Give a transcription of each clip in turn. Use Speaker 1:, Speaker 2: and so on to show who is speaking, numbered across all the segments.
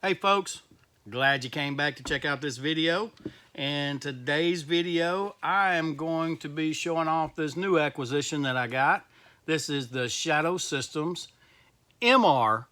Speaker 1: Hey folks, glad you came back to check out this video. In today's video, I am going to be showing off this new acquisition that I got. This is the Shadow Systems it's not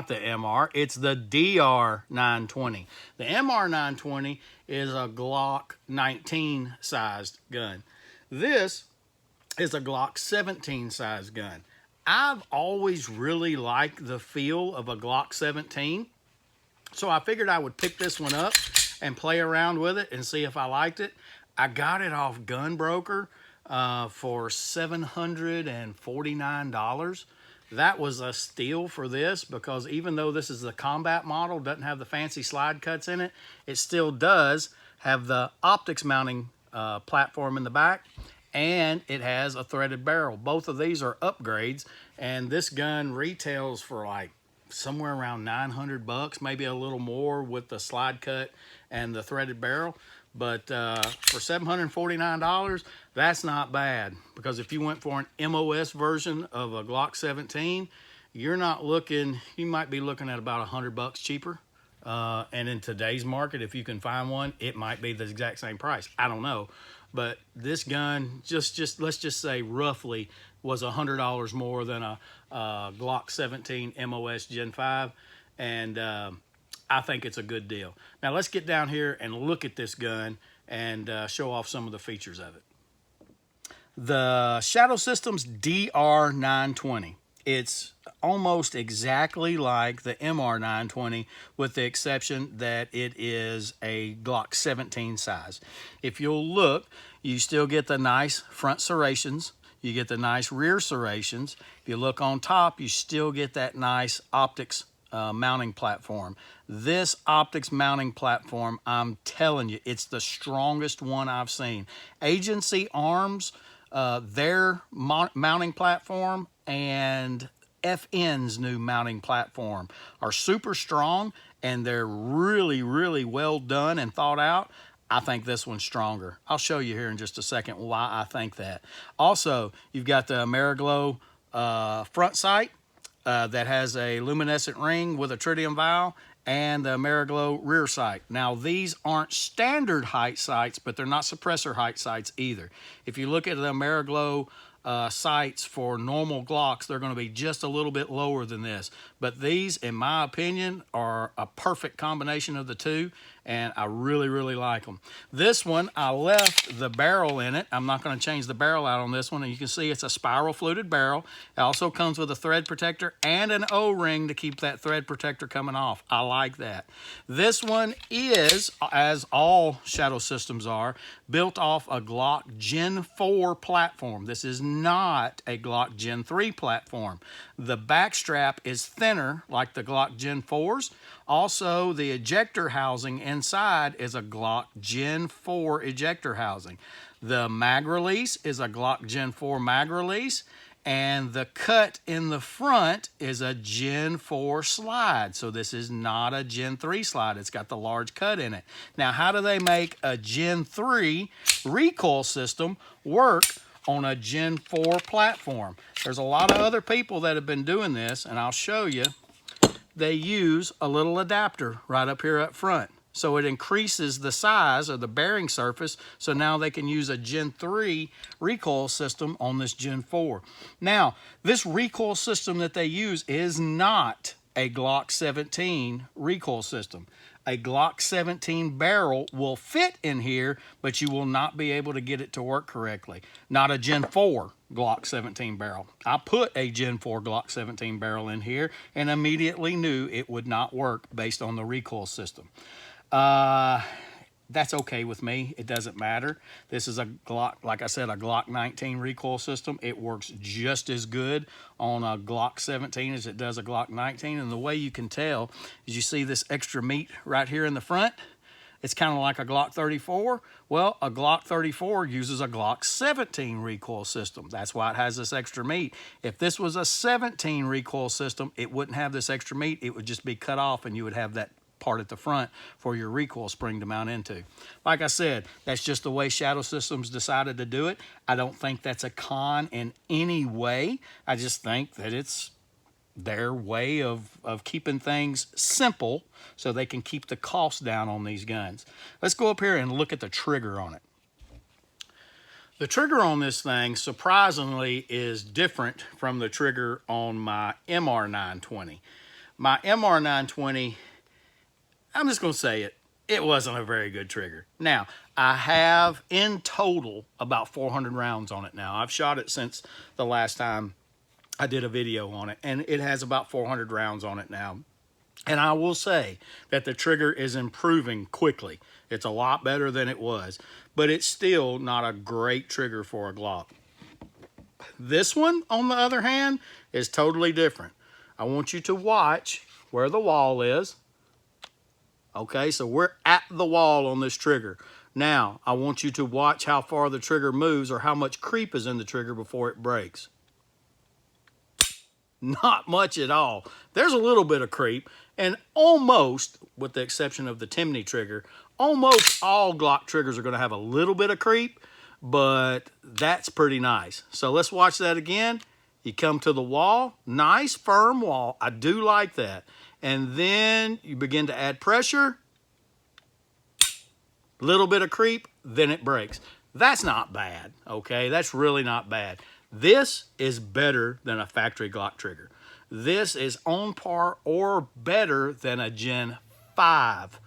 Speaker 1: the MR, it's the DR920. The MR920 is a Glock 19 sized gun. This is a Glock 17 sized gun. I've always really liked the feel of a Glock 17, so I figured I would pick this one up and play around with it and see if I liked it. I got it off Gunbroker for $749. That was a steal for this because even though this is the combat model, doesn't have the fancy slide cuts in it, it still does have the optics mounting platform in the back, and it has a threaded barrel. Both of these are upgrades, and this gun retails for like somewhere around 900 bucks, maybe a little more with the slide cut and the threaded barrel. But for $749, that's not bad, because if you went for an MOS version of a Glock 17, you're not looking, you might be looking at about 100 bucks cheaper. And in today's market, if you can find one, it might be the exact same price. I don't know. But this gun, just let's just say roughly, was $100 more than a Glock 17 MOS Gen 5. And I think it's a good deal. Now let's get down here and look at this gun and show off some of the features of it. The Shadow Systems DR920. It's almost exactly like the MR920, with the exception that it is a Glock 17 size. If you'll look, you still get the nice front serrations. You get the nice rear serrations. If you look on top, you still get that nice optics mounting platform. This optics mounting platform, I'm telling you, it's the strongest one I've seen. Agency Arms, their mounting platform, and FN's new mounting platform are super strong, and they're really, really well done and thought out. I think this one's stronger. I'll show you here in just a second why I think that. Also, you've got the Ameriglow front sight that has a luminescent ring with a tritium valve, and the Ameriglow rear sight. Now, these aren't standard height sights, but they're not suppressor height sights either. If you look at the Ameriglow sights for normal Glocks, they're going to be just a little bit lower than this. But these, in my opinion, are a perfect combination of the two, and I really, really like them. This one, I left the barrel in it. I'm not going to change the barrel out on this one, and you can see it's a spiral fluted barrel. It also comes with a thread protector and an O-ring to keep that thread protector coming off. I like that. This one is, as all Shadow Systems are, built off a Glock Gen 4 platform. This is not a Glock Gen 3 platform. The back strap is thinner like the Glock Gen 4s. Also, the ejector housing inside is a Glock Gen 4 ejector housing. The mag release is a Glock Gen 4 mag release, and the cut in the front is a Gen 4 slide. So this is not a Gen 3 slide. It's got the large cut in it. Now, how do they make a Gen 3 recoil system work on a Gen 4 platform? There's a lot of other people that have been doing this, and I'll show you. They use a little adapter right up here up front. So it increases the size of the bearing surface, so now they can use a Gen 3 recoil system on this Gen 4. Now, this recoil system that they use is not a Glock 17 recoil system. A Glock 17 barrel will fit in here, but you will not be able to get it to work correctly. Not a Gen 4 Glock 17 barrel. I put a Gen 4 Glock 17 barrel in here and immediately knew it would not work based on the recoil system. That's okay with me. It doesn't matter. This is a Glock, like I said, a Glock 19 recoil system. It works just as good on a Glock 17 as it does a Glock 19. And the way you can tell is you see this extra meat right here in the front. It's kind of like a Glock 34. Well, a Glock 34 uses a Glock 17 recoil system. That's why it has this extra meat. If this was a 17 recoil system, it wouldn't have this extra meat. It would just be cut off, and you would have that part at the front for your recoil spring to mount into. Like I said, that's just the way Shadow Systems decided to do it. I don't think that's a con in any way. I just think that it's their way of keeping things simple so they can keep the cost down on these guns. Let's go up here and look at the trigger on it. The trigger on this thing, surprisingly, is different from the trigger on my MR920. My MR920, I'm just going to say it wasn't a very good trigger. Now, I have in total about 400 rounds on it now. I've shot it since the last time I did a video on it, and it has about 400 rounds on it now. And I will say that the trigger is improving quickly. It's a lot better than it was, but it's still not a great trigger for a Glock. This one, on the other hand, is totally different. I want you to watch where the wall is. Okay, so we're at the wall on this trigger. Now, I want you to watch how far the trigger moves or how much creep is in the trigger before it breaks. Not much at all. There's a little bit of creep, and almost, with the exception of the Timney trigger, almost all Glock triggers are going to have a little bit of creep, but that's pretty nice. So let's watch that again. You come to the wall, nice firm wall. I do like that. And then you begin to add pressure, little bit of creep, then it breaks. That's not bad, okay? That's really not bad. This is better than a factory Glock trigger. This is on par or better than a Gen 5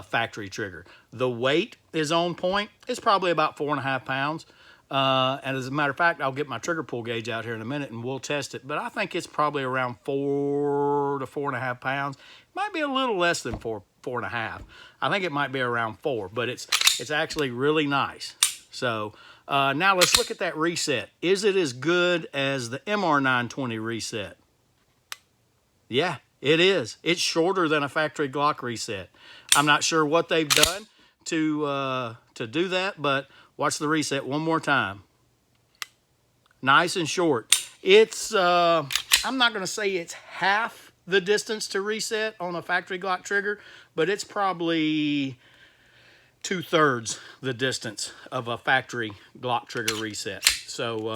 Speaker 1: factory trigger. The weight is on point. It's probably about 4.5 pounds. And as a matter of fact, I'll get my trigger pull gauge out here in a minute and we'll test it. But I think it's probably around 4 to 4.5 pounds. It might be a little less than 4.5. I think it might be around 4, but it's actually really nice. So now let's look at that reset. Is it as good as the MR920 reset? Yeah, it is. It's shorter than a factory Glock reset. I'm not sure what they've done to do that, but watch the reset one more time. Nice and short. It's, I'm not going to say it's half the distance to reset on a factory Glock trigger, but it's probably 2/3 the distance of a factory Glock trigger reset. So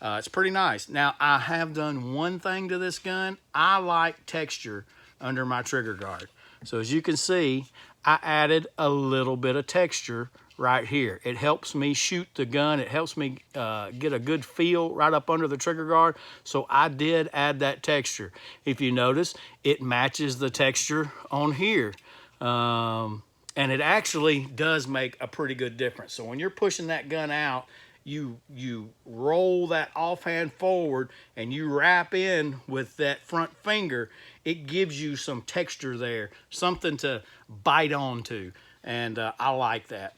Speaker 1: it's pretty nice. Now, I have done one thing to this gun. I like texture under my trigger guard. So as you can see, I added a little bit of texture right here. It helps me shoot the gun. It helps me get a good feel right up under the trigger guard. So I did add that texture. If you notice, it matches the texture on here. And it actually does make a pretty good difference. So when you're pushing that gun out, you roll that offhand forward and you wrap in with that front finger, it gives you some texture there, something to bite onto. And I like that.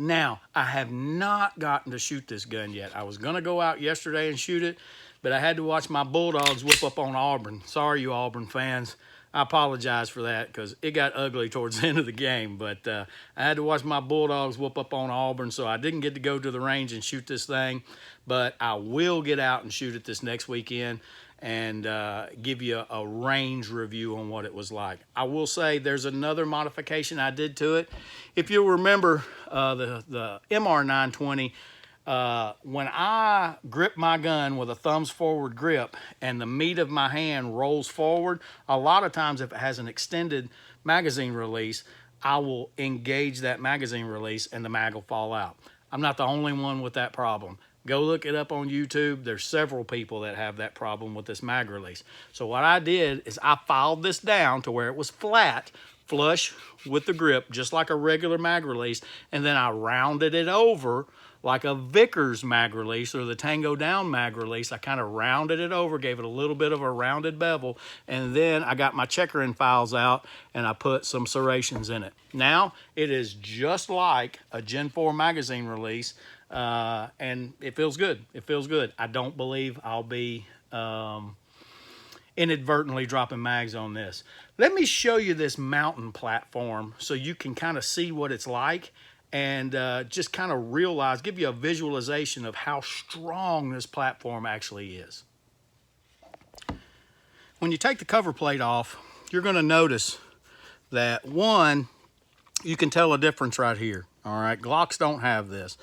Speaker 1: Now, I have not gotten to shoot this gun yet. I was going to go out yesterday and shoot it, but I had to watch my Bulldogs whoop up on Auburn. Sorry, you Auburn fans. I apologize for that because it got ugly towards the end of the game. But I had to watch my Bulldogs whoop up on Auburn, so I didn't get to go to the range and shoot this thing. But I will get out and shoot it this next weekend and give you a range review on what it was like. I will say there's another modification I did to it. If you'll remember the MR920, when I grip my gun with a thumbs forward grip and the meat of my hand rolls forward, a lot of times if it has an extended magazine release, I will engage that magazine release and the mag will fall out. I'm not the only one with that problem. Go look it up on YouTube. There's several people that have that problem with this mag release. So what I did is I filed this down to where it was flat, flush with the grip, just like a regular mag release, and then I rounded it over like a Vickers mag release or the Tango Down mag release. I kind of rounded it over, gave it a little bit of a rounded bevel, and then I got my checkering files out and I put some serrations in it. Now it is just like a Gen 4 magazine release, and it feels good. It feels good. I don't believe I'll be inadvertently dropping mags on this. Let me show you this mountain platform so you can kind of see what it's like and just kind of realize, give you a visualization of how strong this platform actually is. When you take the cover plate off, you're going to notice that, one, you can tell a difference right here. All right, Glocks don't have this.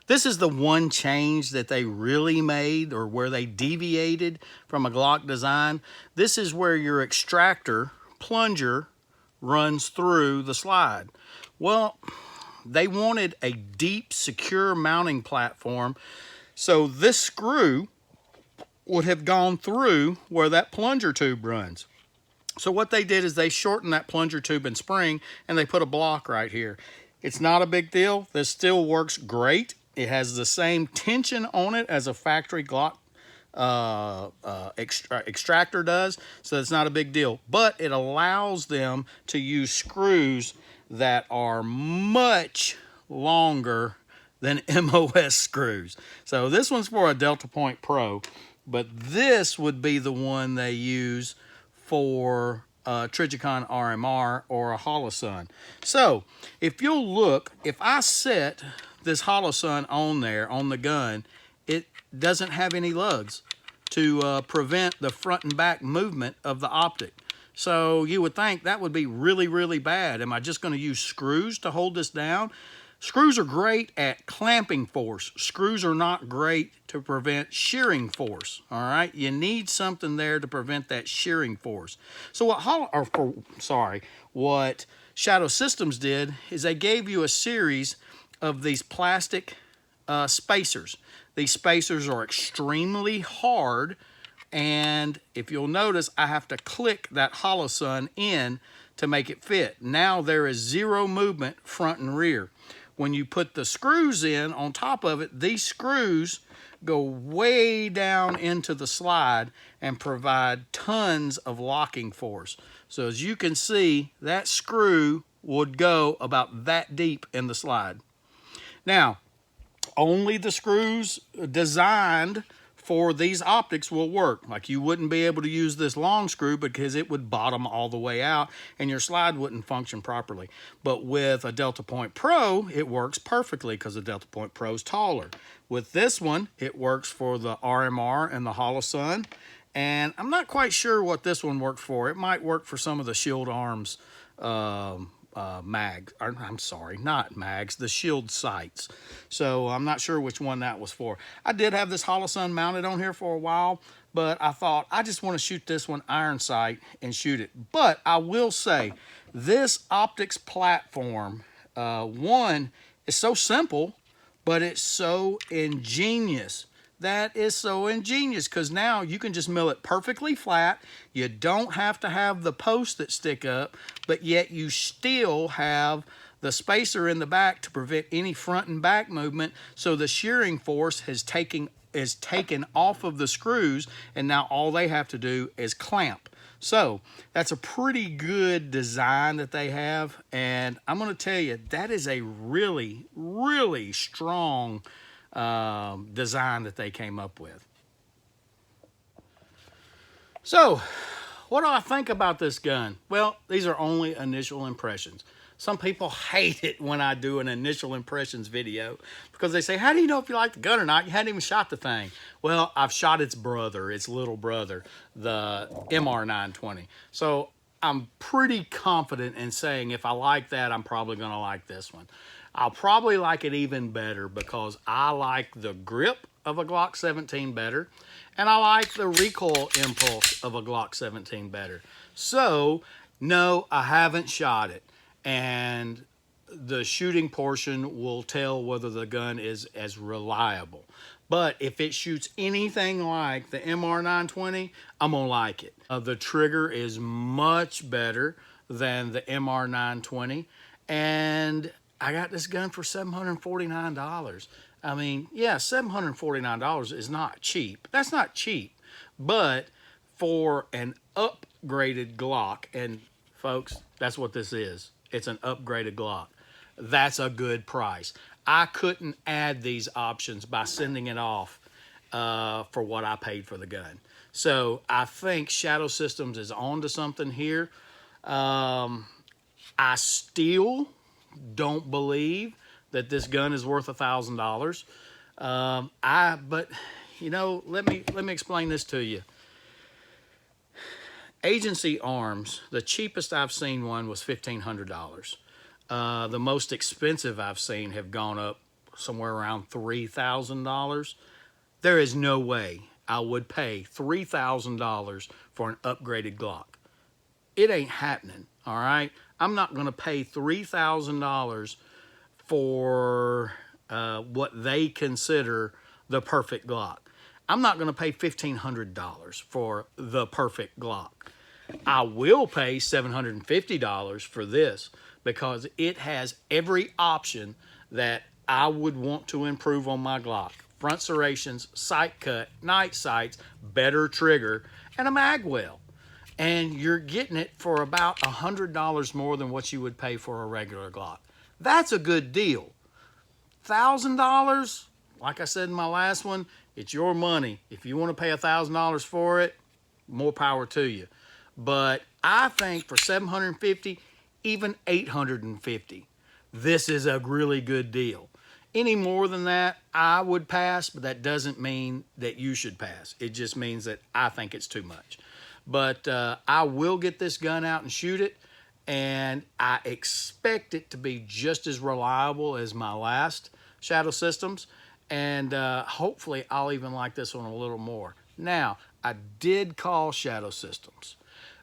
Speaker 1: This is the one change that they really made, or where they deviated from a Glock design. This is where your extractor plunger runs through the slide. Well, they wanted a deep, secure mounting platform, so this screw would have gone through where that plunger tube runs. So what they did is they shortened that plunger tube and spring, and they put a block right here. It's not a big deal. This still works great. It has the same tension on it as a factory Glock extractor does, so it's not a big deal. But it allows them to use screws that are much longer than MOS screws. So this one's for a Delta Point Pro, but this would be the one they use for Trijicon RMR or a Holosun. So if you'll look, if I set this Holosun on there on the gun, it doesn't have any lugs to prevent the front and back movement of the optic. So you would think that would be really, really bad. Am I just going to use screws to hold this down? Screws are great at clamping force. Screws are not great to prevent shearing force. All right, you need something there to prevent that shearing force. So what Shadow Systems did is they gave you a series of these plastic spacers. These spacers are extremely hard, and if you'll notice, I have to click that Holosun in to make it fit. Now there is zero movement front and rear. When you put the screws in on top of it, these screws go way down into the slide and provide tons of locking force. So as you can see, that screw would go about that deep in the slide. Now, only the screws designed for these optics will work. Like, you wouldn't be able to use this long screw because it would bottom all the way out and your slide wouldn't function properly. But with a Delta Point Pro, it works perfectly because the Delta Point Pro is taller. With this one, it works for the RMR and the Holosun. And I'm not quite sure what this one works for. It might work for some of the Shield Arms mags. I'm sorry, not mags, the Shield sights. So I'm not sure which one that was for. I did have this Holosun mounted on here for a while, but I thought I just want to shoot this one iron sight and shoot it. But I will say, this optics platform, one, is so simple, but it's so ingenious. That is so ingenious, because now you can just mill it perfectly flat. You don't have to have the posts that stick up, but yet you still have the spacer in the back to prevent any front and back movement. So the shearing force is taken off of the screws, and now all they have to do is clamp. So that's a pretty good design that they have, and I'm going to tell you, that is a really, really strong design that they came up with. So what do I think about this gun? Well, these are only initial impressions. Some people hate it when I do an initial impressions video because they say, how do you know if you like the gun or not? You hadn't even shot the thing. Well, I've shot its brother, its little brother, the MR920. So I'm pretty confident in saying if I like that, I'm probably going to like this one. I'll probably like it even better because I like the grip of a Glock 17 better, and I like the recoil impulse of a Glock 17 better. So, no, I haven't shot it, and the shooting portion will tell whether the gun is as reliable. But if it shoots anything like the MR920, I'm gonna like it. The trigger is much better than the MR920, and I got this gun for $749. I mean, yeah, $749 is not cheap. That's not cheap. But for an upgraded Glock, and folks, that's what this is. It's an upgraded Glock. That's a good price. I couldn't add these options by sending it off for what I paid for the gun. So I think Shadow Systems is on to something here. I still don't believe that this gun is worth $1,000. But you know, let me explain this to you. Agency arms, the cheapest I've seen one was $1,500. The most expensive I've seen have gone up somewhere around $3,000. There is no way I would pay $3,000 for an upgraded Glock. It ain't happening, all right? I'm not going to pay $3,000 for what they consider the perfect Glock. I'm not going to pay $1,500 for the perfect Glock. I will pay $750 for this because it has every option that I would want to improve on my Glock. Front serrations, sight cut, night sights, better trigger, and a mag well. And you're getting it for about $100 more than what you would pay for a regular Glock. That's a good deal. $1,000, like I said in my last one, it's your money. If you want to pay $1,000 for it, more power to you. But I think for $750, even $850, this is a really good deal. Any more than that, I would pass, but that doesn't mean that you should pass. It just means that I think it's too much. But I will get this gun out and shoot it, and I expect it to be just as reliable as my last Shadow Systems, and hopefully I'll even like this one a little more. Now, I did call Shadow Systems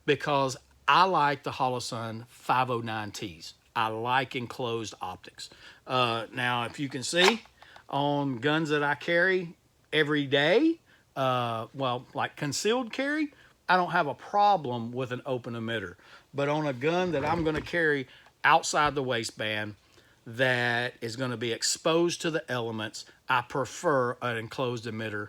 Speaker 1: because I like the Holosun 509Ts. I like enclosed optics. Now, if you can see on guns that I carry every day, well, like concealed carry, I don't have a problem with an open emitter. But on a gun that I'm going to carry outside the waistband that is going to be exposed to the elements, I prefer an enclosed emitter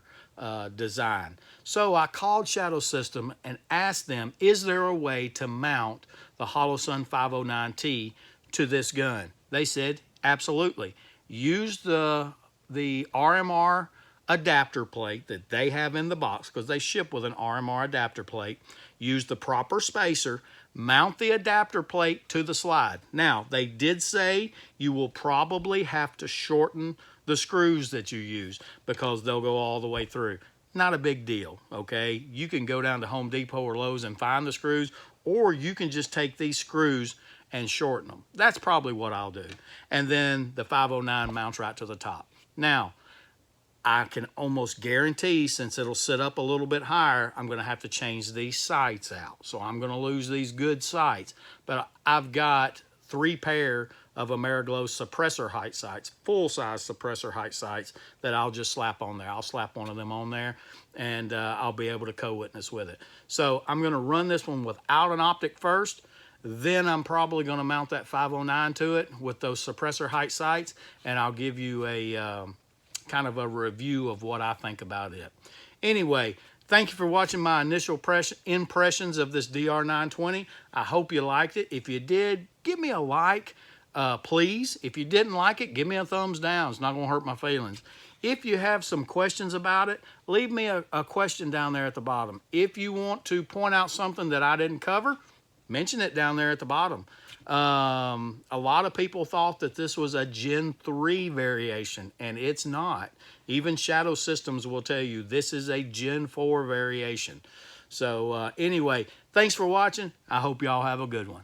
Speaker 1: design. So I called Shadow System and asked them, is there a way to mount the Holosun 509T to this gun? They said, absolutely. Use the RMR adapter plate that they have in the box, because they ship with an RMR adapter plate. Use the proper spacer, mount the adapter plate to the slide. Now, they did say you will probably have to shorten the screws that you use because they'll go all the way through. Not a big deal, okay? You can go down to Home Depot or Lowe's and find the screws, or you can just take these screws and shorten them. That's probably what I'll do. And then the 509 mounts right to the top. Now, I can almost guarantee, since it'll sit up a little bit higher, I'm going to have to change these sights out. So I'm going to lose these good sights. But I've got 3 pair of Ameriglow suppressor height sights, full-size suppressor height sights, that I'll just slap on there. I'll slap one of them on there, and I'll be able to co-witness with it. So I'm going to run this one without an optic first. Then I'm probably going to mount that 509 to it with those suppressor height sights, and I'll give you a kind of a review of what I think about it. Anyway, thank you for watching my initial impressions of this DR920. I hope you liked it. If you did, give me a like, please. If you didn't like it, give me a thumbs down. It's not going to hurt my feelings. If you have some questions about it, leave me a question down there at the bottom. If you want to point out something that I didn't cover, mention it down there at the bottom. A lot of people thought that this was a Gen 3 variation, and it's not. Even Shadow Systems will tell you this is a Gen 4 variation. So anyway, thanks for watching. I hope y'all have a good one.